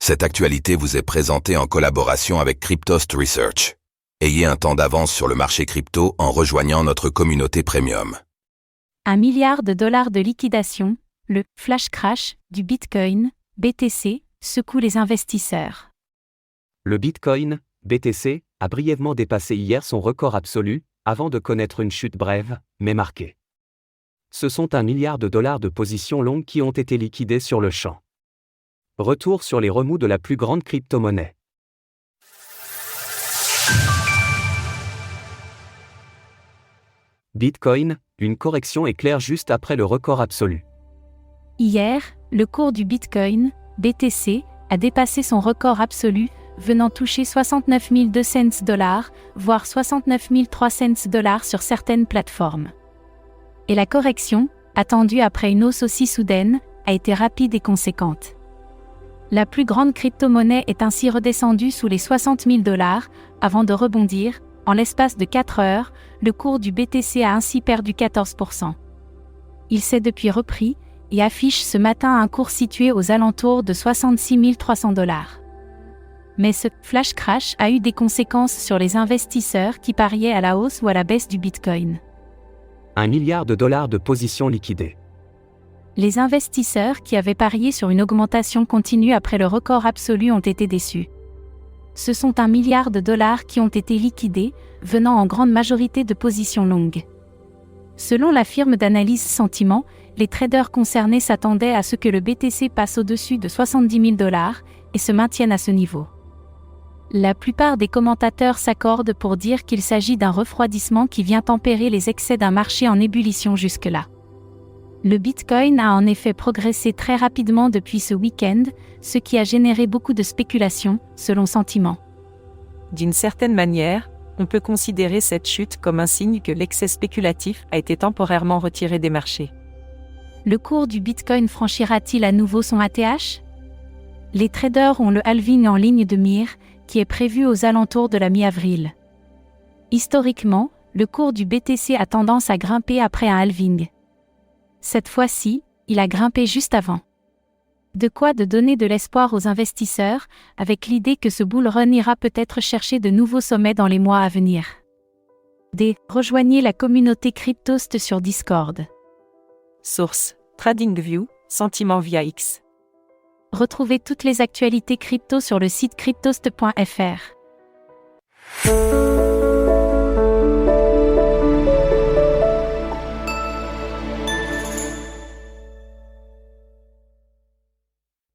Cette actualité vous est présentée en collaboration avec Cryptost Research. Ayez un temps d'avance sur le marché crypto en rejoignant notre communauté premium. 1 milliard de dollars de liquidation, le « flash crash » du Bitcoin, BTC, secoue les investisseurs. Le Bitcoin, BTC, a brièvement dépassé hier son record absolu, avant de connaître une chute brève, mais marquée. Ce sont 1 milliard de dollars de positions longues qui ont été liquidées sur le champ. Retour sur les remous de la plus grande crypto-monnaie. Bitcoin, une correction éclair juste après le record absolu. Hier, le cours du Bitcoin, BTC, a dépassé son record absolu, venant toucher 69 200 $, voire 69 300 $ sur certaines plateformes. Et la correction, attendue après une hausse aussi soudaine, a été rapide et conséquente. La plus grande crypto-monnaie est ainsi redescendue sous les 60 000 $, avant de rebondir. En l'espace de 4 heures, le cours du BTC a ainsi perdu 14%. Il s'est depuis repris, et affiche ce matin un cours situé aux alentours de 66 300 $. Mais ce « flash crash » a eu des conséquences sur les investisseurs qui pariaient à la hausse ou à la baisse du Bitcoin. 1 milliard de dollars de positions liquidées. Les investisseurs qui avaient parié sur une augmentation continue après le record absolu ont été déçus. Ce sont 1 milliard de dollars qui ont été liquidés, venant en grande majorité de positions longues. Selon la firme d'analyse Sentiment, les traders concernés s'attendaient à ce que le BTC passe au-dessus de 70 000 $ et se maintienne à ce niveau. La plupart des commentateurs s'accordent pour dire qu'il s'agit d'un refroidissement qui vient tempérer les excès d'un marché en ébullition jusque-là. Le Bitcoin a en effet progressé très rapidement depuis ce week-end, ce qui a généré beaucoup de spéculation, selon Sentiment. D'une certaine manière, on peut considérer cette chute comme un signe que l'excès spéculatif a été temporairement retiré des marchés. Le cours du Bitcoin franchira-t-il à nouveau son ATH ? Les traders ont le halving en ligne de mire, qui est prévu aux alentours de la mi-avril. Historiquement, le cours du BTC a tendance à grimper après un halving. Cette fois-ci, il a grimpé juste avant. De quoi de donner de l'espoir aux investisseurs, avec l'idée que ce bull run ira peut-être chercher de nouveaux sommets dans les mois à venir. Rejoignez la communauté Cryptost sur Discord. Source: TradingView, Sentiment via X. Retrouvez toutes les actualités crypto sur le site cryptost.fr.